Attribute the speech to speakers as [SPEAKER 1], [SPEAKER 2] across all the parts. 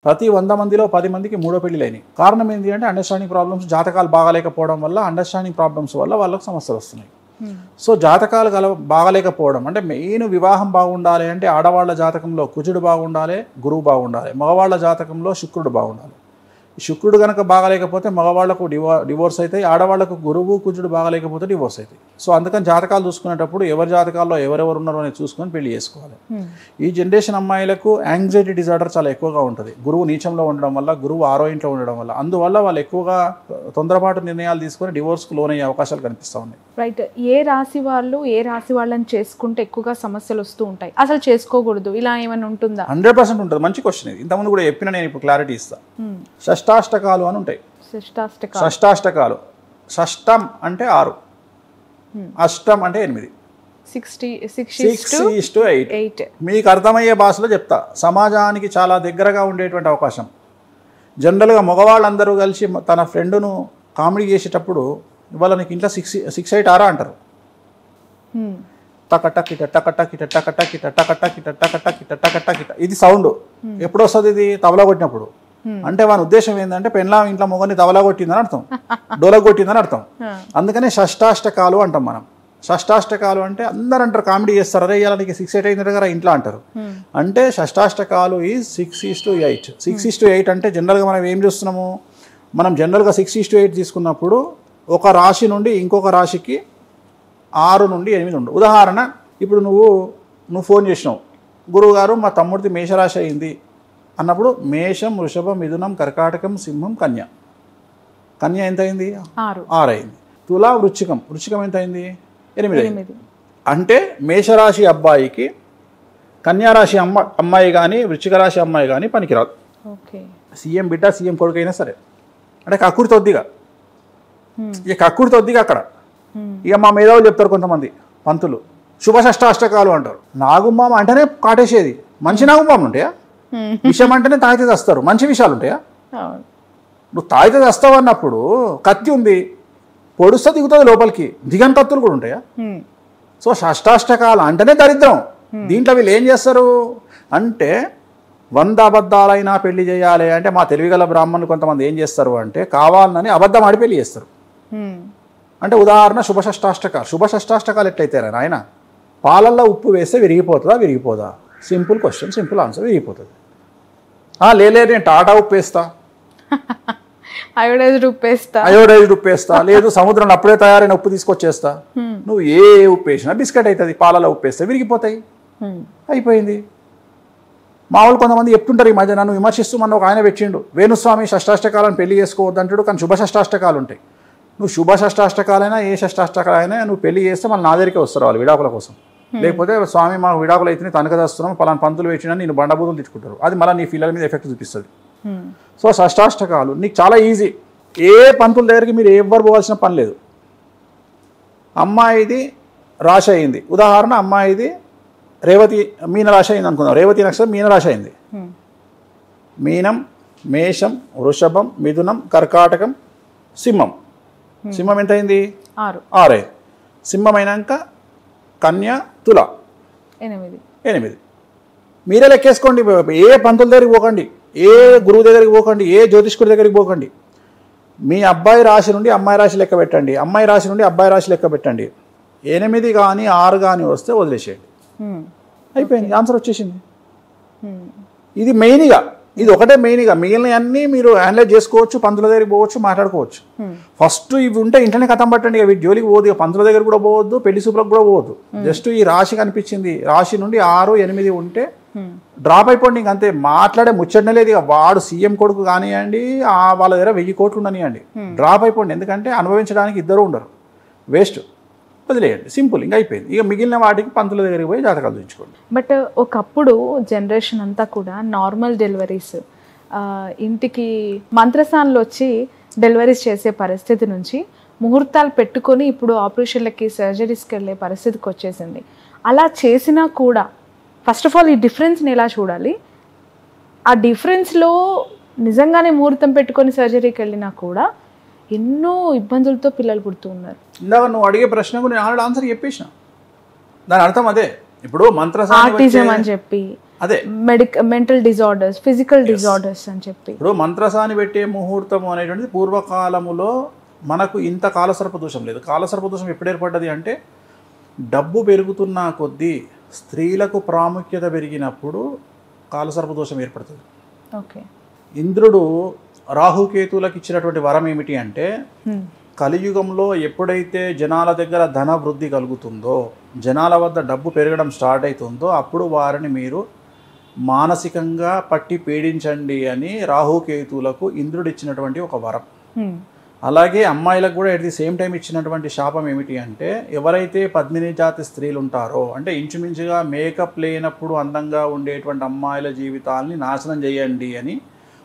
[SPEAKER 1] ప్రతి 100 మందిలో 10 మందికి మూడో పెళ్ళిలైనాయి. కారణం ఏంటి అంటే అండర్స్టాండింగ్ ప్రాబ్లమ్స్, జాతకాలు బాగాలేకపోవడం వల్ల, అండర్స్టాండింగ్ ప్రాబ్లమ్స్ వల్ల వాళ్ళకి సమస్యలు వస్తున్నాయి. సో జాతకాలు బాగాలేకపోవడం అంటే మెయిన్ వివాహం బాగుండాలి అంటే ఆడవాళ్ళ జాతకంలో కుజుడు బాగుండాలి, గురువు బాగుండాలి. మగవాళ్ళ జాతకంలో శుక్రుడు బాగుండాలి. శుక్రుడు కనుక బాగాలేకపోతే మగవాళ్లకు డివోర్స్ అవుతాయి, ఆడవాళ్లకు గురువు కుజుడు బాగాలేకపోతే డివోర్స్ అవుతాయి. సో అందుకని జాతకాలు చూసుకునేటప్పుడు ఎవరి జాతకాల్లో ఎవరెవరు ఉన్నారో అనేది చూసుకొని పెళ్లి చేసుకోవాలి. ఈ జనరేషన్ అమ్మాయిలకు యాంగ్జైటీ డిజార్డర్ చాలా ఎక్కువగా ఉంటుంది. గురువు నీచంలో ఉండడం వల్ల, గురువు 6వ ఇంట్లో ఉండడం వల్ల, అందువల్ల వాళ్ళు ఎక్కువగా తొందరపాటు నిర్ణయాలు తీసుకొని డివోర్స్కు లోనయ్యే అవకాశాలు కనిపిస్తూ ఉన్నాయి.
[SPEAKER 2] రైట్. ఏ రాశి వాళ్ళని చేసుకుంటే ఎక్కువగా సమస్యలు వస్తూ ఉంటాయి, అసలు చేసుకోకూడదు, ఇలా ఏమైనా ఉంటుందా?
[SPEAKER 1] 100% ఉంటుంది. మంచి క్వశ్చన్ ఇది. ఇంతకుముందు కూడా చెప్పిన, నేను ఇప్పుడు క్లారిటీ ఇస్తాను. షష్టాష్టకాలు అని ఉంటాయి. షష్టాష్టకాలు. షష్టం అంటే 6, అష్టం అంటే 8. 6:8. మీకు అర్థమయ్యే భాషలో చెప్తా. సమాజానికి చాలా దగ్గరగా ఉండేటువంటి అవకాశం. జనరల్గా మగవాళ్ళందరూ కలిసి తన ఫ్రెండ్ను కామెడీ చేసేటప్పుడు ఇవాళ నీకు ఇంట్లో 6-8 ఆరా అంటారు. టకటకిట టకటకిట టకటకిట టకటకిట టకటకిట టకటకిట. ఇది సౌండ్ ఎప్పుడు వస్తుంది? ఇది తబలా కొట్టినప్పుడు. అంటే వాని ఉద్దేశం ఏంటంటే పెళ్ళాం ఇంట్లో మొగని తబలా కొట్టిందని అర్థం, డోల కొట్టిందని అర్థం. అందుకనే షష్టాష్టకాలు అంటాం మనం. షష్టాష్టకాలు అంటే అందరూ అంటారు, కామెడీ చేస్తారు, అరే ఇవాళ నీకు 6-8 అయింది కదా ఇంట్లో అంటారు. అంటే షష్టాష్టకాలు ఈజ్ 6:8. 6:8 అంటే జనరల్గా మనం ఏం చూస్తున్నాము? మనం జనరల్గా 6:8 తీసుకున్నప్పుడు ఒక రాశి నుండి ఇంకొక రాశికి 6 నుండి 8 ఉండు. ఉదాహరణ, ఇప్పుడు నువ్వు ఫోన్ చేసినావు, గురువుగారు మా తమ్ముడిది మేషరాశి అయింది అన్నప్పుడు మేషం, వృషభం, మిథునం, కర్కాటకం, సింహం, కన్య. కన్య ఎంత అయింది? 6 అయింది. తులా, వృశ్చికం ఎంత అయింది? 8. అంటే మేషరాశి అబ్బాయికి కన్యారాశి అమ్మాయి కానీ వృశ్చిక రాశి అమ్మాయి కానీ పనికిరాదు. సీఎం బిడ్డ, సీఎం కొడుకు అయినా సరే. అంటే కక్కుడి తొద్దిగా, ఇక కక్కుడి తొద్దిగా అక్కడ. ఇక మా మేధావులు చెప్తారు కొంతమంది పంతులు, శుభ షష్టాష్టకాలు అంటారు. నాగుమ్మామ అంటేనే కాటేసేది. మంచి నాగుమ్మామలు ఉంటాయా? విషయం అంటేనే తాగితే తెస్తారు. మంచి విషయాలు ఉంటాయా? నువ్వు తాగితే తెస్తావు అన్నప్పుడు కత్తి ఉంది, పొడుస్తా దిగుతుంది లోపలికి, దిగని కత్తులు కూడా ఉంటాయా? సో షష్టాష్టకాలు అంటేనే దరిద్రం. దీంట్లో వీళ్ళు ఏం చేస్తారు అంటే 100 అబద్ధాలైనా పెళ్లి చేయాలి అంటే మా తెలివిగల బ్రాహ్మణులు కొంతమంది ఏం చేస్తారు అంటే కావాలని అబద్ధం ఆడి పెళ్లి చేస్తారు. అంటే ఉదాహరణ శుభ షష్టాష్టకాలు ఎట్లయితే ఆయన పాలల్లో ఉప్పు వేస్తే విరిగిపోదా? సింపుల్ క్వశ్చన్, సింపుల్ ఆన్సర్, విరిగిపోతుంది. లేదు నేను టాటా ఉప్పు వేస్తా,
[SPEAKER 2] అయోడైజ్డ్
[SPEAKER 1] ఉప్పు వేస్తా, లేదు సముద్రంలో అప్పుడే తయారైన ఉప్పు తీసుకొచ్చేస్తా. నువ్వు ఏ ఉప్పు వేసినా బిస్కెట్ అవుతుంది, పాలలో ఉప్పు వేస్తే విరిగిపోతాయి, అయిపోయింది. మామూలు కొంతమంది చెప్తుంటారు ఈ మధ్య నన్ను విమర్శిస్తూ మన ఒక ఆయన పెట్టిండు, వేణుస్వామి షష్టాష్టకాలను పెళ్లి చేసుకోవద్దు అంటాడు, కానీ శుభ షష్టాష్టకాలు ఉంటాయి. నువ్వు శుభ షష్టాష్టకాలైనా ఏ షష్టాష్టకాలైనా నువ్వు పెళ్లి చేస్తే మళ్ళీ నా దగ్గరికే వస్తారు వాళ్ళు విడాకుల కోసం. లేకపోతే స్వామి మాకు విడాకులు అయితే తనకదస్తున్నాం పలానా పంతులు పెట్టినా నేను బండబూతులు తిట్టుకుంటారు. అది మళ్ళీ నీ పిల్లల మీద ఎఫెక్ట్ చూపిస్తుంది. సో షష్టాష్టకాలు నీకు చాలా ఈజీ. ఏ పంతుల దగ్గరికి మీరు ఎవ్వరు పోవాల్సిన పని లేదు. అమ్మాయిది రాశి అయింది, ఉదాహరణ అమ్మాయిది రేవతి మీనరాశి అయింది అనుకుందాం. రేవతి నక్షత్రం మీనరాశి అయింది. మీనం, మేషం, వృషభం, మిథునం, కర్కాటకం, సింహం. సింహం ఎంత అయింది? 6 అయింది. సింహం అయినాక కన్య, తుల 8. మీరే లెక్కేసుకోండి. ఏ పంతుల దగ్గరికి పోకండి, ఏ గురువు దగ్గరికి పోకండి, ఏ జ్యోతిష్కుడి దగ్గరికి పోకండి. మీ అబ్బాయి రాశి నుండి అమ్మాయి రాశి లెక్క పెట్టండి, అమ్మాయి రాశి నుండి అబ్బాయి రాశి లెక్క పెట్టండి. 8 కానీ 6 కానీ వస్తే వదిలేసేయండి, అయిపోయింది, ఆన్సర్ వచ్చేసింది. ఇది మెయిన్గా, ఇది ఒకటే మెయిన్గా. మిగిలిన అన్నీ మీరు హ్యాండిల్ చేసుకోవచ్చు, పంతుల దగ్గరికి పోవచ్చు, మాట్లాడుకోవచ్చు. ఫస్ట్ ఇవి ఉంటే ఇంటనే కథం పట్టండి. ఇక వీటి జోలికి పోదు, పంతుల దగ్గర కూడా పోవద్దు, పెళ్లి సూపులకు కూడా పోవద్దు. జస్ట్ ఈ రాశి కనిపించింది, రాశి నుండి 6, 8 ఉంటే డ్రాప్ అయిపోండి. ఇంక అంతే, మాట్లాడే ముచ్చటనే లేదు. ఇక వాడు సీఎం కొడుకు కానివ్వండి, వాళ్ళ దగ్గర 1000 కోట్లు ఉండనివ్వండి, డ్రాప్ అయిపోండి. ఎందుకంటే అనుభవించడానికి ఇద్దరు ఉండరు, వేస్ట్, వదిలేయండి, సింపుల్, ఇంకా అయిపోయింది. ఇక మిగిలిన వాటికి పంతుల దగ్గరికి పోయి జాతకాలు చూపించుకోండి.
[SPEAKER 2] బట్ ఒకప్పుడు జనరేషన్ అంతా కూడా నార్మల్ డెలివరీస్, ఇంటికి మంత్రస్థానంలో వచ్చి డెలివరీస్ చేసే పరిస్థితి నుంచి ముహూర్తాలు పెట్టుకొని ఇప్పుడు ఆపరేషన్లకి, సర్జరీస్కి వెళ్ళే పరిస్థితికి వచ్చేసింది. అలా చేసినా కూడా ఫస్ట్ ఆఫ్ ఆల్ ఈ డిఫరెన్స్ని ఎలా చూడాలి? ఆ డిఫరెన్స్లో నిజంగానే ముహూర్తం పెట్టుకొని సర్జరీకి వెళ్ళినా కూడా ఎన్నో ఇబ్బందులతో పిల్లలు పుడుతూ ఉన్నారు.
[SPEAKER 1] ఇందాక నువ్వు అడిగే ప్రశ్నకు నేను ఆల్రెడీ ఆన్సర్ చెప్పేసిన. దాని అర్థం అదే. ఇప్పుడు
[SPEAKER 2] ఆర్టిజం అని చెప్పి
[SPEAKER 1] అదే
[SPEAKER 2] మెంటల్ డిజార్డర్స్, ఫిజికల్ డిజార్డర్స్ అని చెప్పి.
[SPEAKER 1] ఇప్పుడు మంత్రసాని పెట్టే ముహూర్తం అనేటువంటిది పూర్వకాలములో మనకు ఇంత కాలసర్ప దోషం లేదు. కాలసర్ప దోషం ఎప్పుడు ఏర్పడ్డది అంటే డబ్బు పెరుగుతున్న కొద్దీ స్త్రీలకు ప్రాముఖ్యత పెరిగినప్పుడు కాలసర్ప దోషం ఏర్పడుతుంది.
[SPEAKER 2] ఓకే.
[SPEAKER 1] ఇంద్రుడు రాహుకేతువులకు ఇచ్చినటువంటి వరం ఏమిటి అంటే కలియుగంలో ఎప్పుడైతే జనాల దగ్గర ధన వృద్ధి కలుగుతుందో, జనాల వద్ద డబ్బు పెరగడం స్టార్ట్ అవుతుందో అప్పుడు వారిని మీరు మానసికంగా పట్టి పీడించండి అని రాహుకేతువులకు ఇంద్రుడు ఇచ్చినటువంటి ఒక వరం. అలాగే అమ్మాయిలకు కూడా ఎట్ ది సేమ్ టైం ఇచ్చినటువంటి శాపం ఏమిటి అంటే ఎవరైతే పద్మిని జాతి స్త్రీలు ఉంటారో అంటే ఇంచుమించుగా మేకప్ లేనప్పుడు అందంగా ఉండేటువంటి అమ్మాయిల జీవితాలని నాశనం చేయండి అని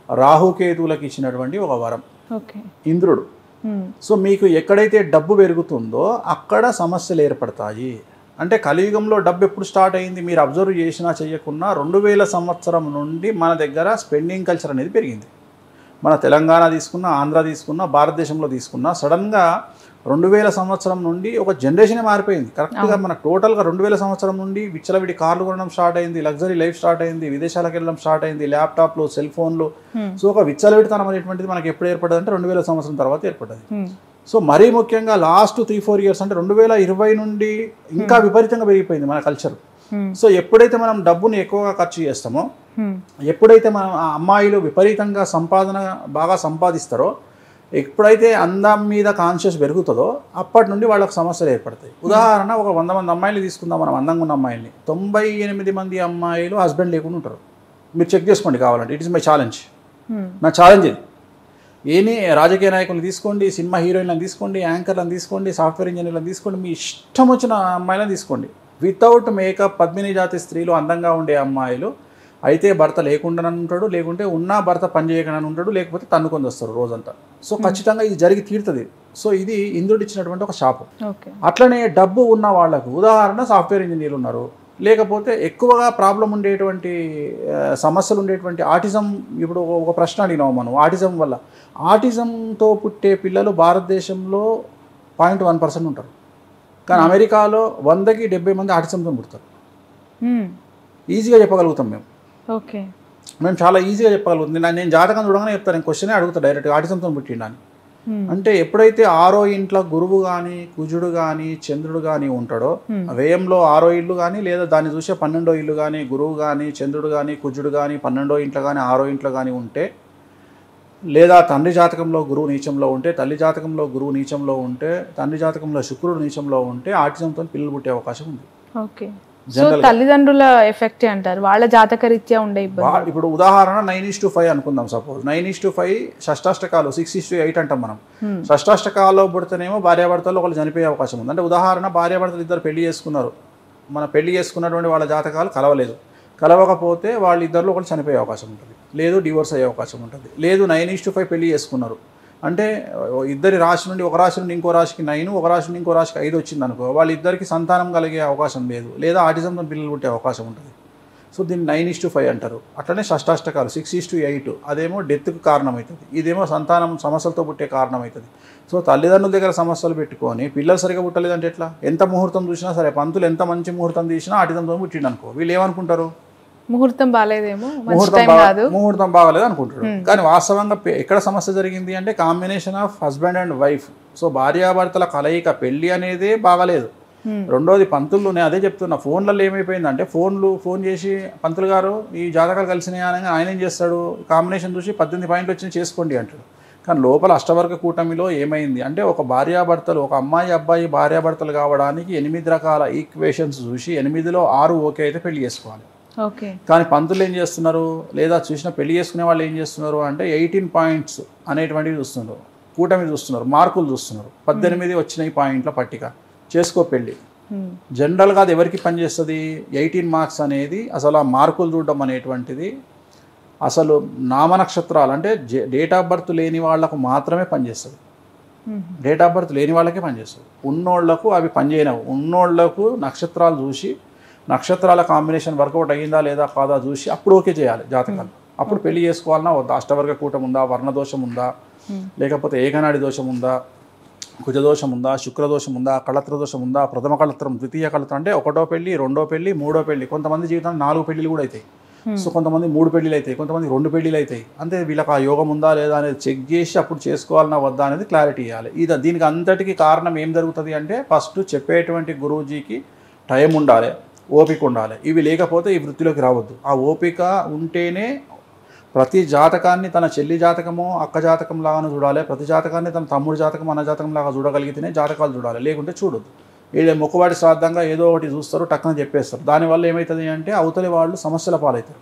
[SPEAKER 1] రాహుకేతువులకు ఇచ్చినటువంటి ఒక వరం ఇంద్రుడు. సో మీకు ఎక్కడైతే డబ్బు పెరుగుతుందో అక్కడ సమస్యలు ఏర్పడతాయి. అంటే కలియుగంలో డబ్బు ఎప్పుడు స్టార్ట్ అయింది మీరు అబ్జర్వ్ చేసినా చేయకున్నా 2000 సంవత్సరం నుండి మన దగ్గర స్పెండింగ్ కల్చర్ అనేది పెరిగింది. మన తెలంగాణ తీసుకున్నా, ఆంధ్ర తీసుకున్నా, భారతదేశంలో తీసుకున్నా సడన్గా 2000 సంవత్సరం నుండి ఒక జనరేషనే మారిపోయింది. కరెక్ట్గా మన టోటల్గా 2000 సంవత్సరం నుండి విచ్చలవిడి కార్లు కొనడం స్టార్ట్ అయింది, లగ్జరీ లైఫ్ స్టార్ట్ అయింది, విదేశాలకు వెళ్ళడం స్టార్ట్ అయింది, ల్యాప్టాప్లు, సెల్ ఫోన్లు. సో ఒక విచ్చలవిడితనం అనేటువంటిది మనకి ఎప్పుడు ఏర్పడ్డది అంటే 2000 సంవత్సరం తర్వాత ఏర్పడ్డది. సో మరీ ముఖ్యంగా లాస్ట్ 3-4 ఇయర్స్ అంటే 2020 నుండి ఇంకా విపరీతంగా పెరిగిపోయింది మన కల్చర్. సో ఎప్పుడైతే మనం డబ్బుని ఎక్కువగా ఖర్చు చేస్తామో, ఎప్పుడైతే మనం ఆ అమ్మాయిలు విపరీతంగా సంపాదన బాగా సంపాదిస్తారో, ఎప్పుడైతే అందం మీద కాన్షియస్ పెరుగుతుందో అప్పటి నుండి వాళ్ళకి సమస్యలు ఏర్పడతాయి. ఉదాహరణ ఒక 100 మంది అమ్మాయిలు తీసుకుందాం, మనం అందంగా ఉన్న అమ్మాయిల్ని 98 మంది అమ్మాయిలు హస్బెండ్ లేకుండా ఉంటారు. మీరు చెక్ చేసుకోండి కావాలంటే. It is my challenge. నా ఛాలెంజ్ ఇది. ఏని రాజకీయ నాయకులను తీసుకోండి, సినిమా హీరోయిన్లను తీసుకోండి, యాంకర్లను తీసుకోండి, సాఫ్ట్వేర్ ఇంజనీర్లను తీసుకోండి, మీ ఇష్టం వచ్చిన అమ్మాయిలను తీసుకోండి. వితౌట్ మేకప్ పద్మిని జాతి స్త్రీలు అందంగా ఉండే అమ్మాయిలు అయితే భర్త లేకుండా ఉంటాడు, లేకుంటే ఉన్నా భర్త పని చేయకుండా ఉంటాడు, లేకపోతే తన్నుకొని వస్తారు రోజంతా. సో ఖచ్చితంగా ఇది జరిగి తీరుతుంది. సో ఇది ఇంద్రుడు ఇచ్చినటువంటి ఒక శాపం. అట్లనే డబ్బు ఉన్న వాళ్ళకు ఉదాహరణ సాఫ్ట్వేర్ ఇంజనీర్లు ఉన్నారు, లేకపోతే ఎక్కువగా ప్రాబ్లం ఉండేటువంటి సమస్యలు ఉండేటువంటి ఆటిజం. ఇప్పుడు ఒక ప్రశ్న అడిగినాము మనం, ఆటిజం వల్ల ఆటిజంతో పుట్టే పిల్లలు భారతదేశంలో 0.1% ఉంటారు. కానీ అమెరికాలో 100కి 70 మంది ఆటిజంతో పుడతారు. ఈజీగా చెప్పగలుగుతాం మేము. మేము చాలా ఈజీగా చెప్పగలుగుతాం. నేను జాతకం చూడగానే చెప్తాను, నేను క్వశ్చనే అడుగుతాను డైరెక్ట్గా, ఆటిజంతో పుట్టిండని. అంటే ఎప్పుడైతే 6వ ఇంట్లో గురువు కానీ, కుజుడు కానీ, చంద్రుడు కానీ ఉంటాడో, వ్యయంలో 6వ ఇల్లు కానీ లేదా దాన్ని చూసే 12వ ఇల్లు కానీ, గురువు కానీ, చంద్రుడు కానీ, కుజుడు కానీ 12వ ఇంట్లో కానీ 6వ ఇంట్లో కానీ ఉంటే, లేదా తండ్రి జాతకంలో గురువు నీచంలో ఉంటే, తల్లి జాతకంలో గురువు నీచంలో ఉంటే, తండ్రి జాతకంలో శుక్రుడు నీచంలో ఉంటే ఆటిజంతో పిల్లలు పుట్టే అవకాశం ఉంది.
[SPEAKER 2] సో తల్లిదండ్రుల ఎఫెక్ట్ అంటారు, వాళ్ళ జాతకరీత్యా ఉండే ఇబ్బంది.
[SPEAKER 1] ఇప్పుడు ఉదాహరణ 9:5 అనుకుందాం. సపోజ్ 9:5 షష్టాష్టకాలు 6:8 అంటాం మనం. షష్టాష్టకాల్లో పుడితేనేమో భార్యాభర్తలు ఒకళ్ళు చనిపోయే అవకాశం ఉంది. అంటే ఉదాహరణ భార్యాభర్తలు ఇద్దరు పెళ్లి చేసుకున్నారు, మన పెళ్లి చేసుకున్నటువంటి వాళ్ళ జాతకాలు కలవలేదు, కలవకపోతే వాళ్ళిద్దరిలో ఒకళ్ళు చనిపోయే అవకాశం ఉంటుంది, లేదు డివోర్స్ అయ్యే అవకాశం ఉంటుంది. లేదు 9:5 పెళ్లి చేసుకున్నారు అంటే ఇద్దరి రాశి నుండి ఒక రాశి నుండి ఇంకో రాశికి 9, ఒక రాశి నుండి ఇంకో రాశికి 5 వచ్చింది అనుకో, వాళ్ళిద్దరికి సంతానం కలిగే అవకాశం లేదు, లేదా ఆటిజంతో పిల్లలు పుట్టే అవకాశం ఉంటుంది. సో దీన్ని 9:5 అంటారు. అట్లనే షష్టాష్టకాలు 6:8, అదేమో డెత్కు కారణమవుతుంది, ఇదేమో సంతానం సమస్యలతో పుట్టే కారణమవుతుంది. సో తల్లిదండ్రుల దగ్గర సమస్యలు పెట్టుకొని పిల్లలు సరిగా పుట్టలేదంటే ఎట్లా? ఎంత ముహూర్తం చూసినా సరే, పంతులు ఎంత మంచి ముహూర్తం తీసినా ఆటిజంతో పుట్టిండు అనుకో, వీళ్ళు ఏమనుకుంటారు? ముహూర్తం బాగాలేదేమో, ముహూర్తం బాగాలేదు అనుకుంటాడు. కానీ వాస్తవంగా ఎక్కడ సమస్య జరిగింది అంటే combination of husband and wife. So భార్యాభర్తల కలయిక, పెళ్లి అనేది బాగాలేదు. రెండోది పంతులు, నేను అదే చెప్తున్నా, ఫోన్లలో ఏమైపోయిందంటే ఫోన్ చేసి పంతులు గారు ఈ జాతకాలు కలిసినాయి అనగా ఆయన ఏం చేస్తాడు, కాంబినేషన్ చూసి 18 పాయింట్లు వచ్చి చేసుకోండి అంటాడు. కానీ లోపల అష్టవర్గ కూటమిలో ఏమైంది అంటే ఒక భార్యాభర్తలు, ఒక అమ్మాయి అబ్బాయి భార్యాభర్తలు కావడానికి 8 రకాల ఈక్వేషన్స్ చూసి 8లో 6 ఓకే అయితే పెళ్లి చేసుకోవాలి. కానీ పంతులు ఏం చేస్తున్నారు, లేదా చూసిన పెళ్లి చేసుకునే వాళ్ళు ఏం చేస్తున్నారు అంటే 18 పాయింట్స్ అనేటువంటివి చూస్తున్నారు, కూటమి చూస్తున్నారు, మార్కులు చూస్తున్నారు. 18 వచ్చినాయి పాయింట్ల పట్టిక, చేసుకో పెళ్ళి. జనరల్గా అది ఎవరికి పనిచేస్తుంది? 18 మార్క్స్ అనేది, అసలు ఆ మార్కులు చూడడం అనేటువంటిది అసలు నామనక్షత్రాలు అంటే డేట్ ఆఫ్ బర్త్ లేని వాళ్లకు మాత్రమే పనిచేస్తుంది. డేట్ ఆఫ్ బర్త్ లేని వాళ్ళకే పనిచేస్తుంది. ఉన్నోళ్లకు అవి పనిచేయనవు. ఉన్నోళ్లకు నక్షత్రాలు చూసి, నక్షత్రాల కాంబినేషన్ వర్కౌట్ అయ్యిందా లేదా కాదా చూసి అప్పుడు ఓకే చేయాలి జాతకాలు. అప్పుడు పెళ్లి చేసుకోవాలన్నా వద్దా, అష్టవర్గ కూటం ఉందా, వర్ణదోషం ఉందా, లేకపోతే ఏకనాడి దోషం ఉందా, కుజదోషం ఉందా, శుక్రదోషం ఉందా, కళత్ర దోషం ఉందా, ప్రథమ కళత్రం, ద్వితీయ కళత్రం అంటే 1వ పెళ్లి, 2వ పెళ్లి, 3వ పెళ్లి, కొంతమంది జీవితంలో 4 పెళ్లిలు కూడా అవుతాయి. సో కొంతమంది 3 పెళ్ళిళ్ళు అవుతాయి, కొంతమంది 2 పెళ్ళిళ్ళు అవుతాయి. అంతే వీళ్ళకి ఆ యోగం ఉందా లేదా అనేది చెక్ చేసి అప్పుడు చేసుకోవాలన్నా వద్దా అనేది క్లారిటీ ఇవ్వాలి. దీనికి అంతటికి కారణం ఏం జరుగుతుంది అంటే ఫస్ట్ చెప్పేటువంటి గురూజీకి టైం ఉండాలి, ఓపిక ఉండాలి. ఇవి లేకపోతే ఈ వృత్తిలోకి రావద్దు. ఆ ఓపిక ఉంటేనే ప్రతి జాతకాన్ని తన చెల్లి జాతకమో అక్క జాతకం లాగానే చూడాలి, ప్రతి జాతకాన్ని తన తమ్ముడు జాతకం అన్న జాతకం లాగా చూడగలిగితేనే జాతకాలు చూడాలి, లేకుంటే చూడొద్దు. వీళ్ళ మొక్కుబాటి శ్రాద్ధంగా ఏదో ఒకటి చూస్తారు, టక్కున చెప్పేస్తారు. దానివల్ల ఏమవుతుంది అంటే అవతలి వాళ్ళు సమస్యల పాలవుతారు.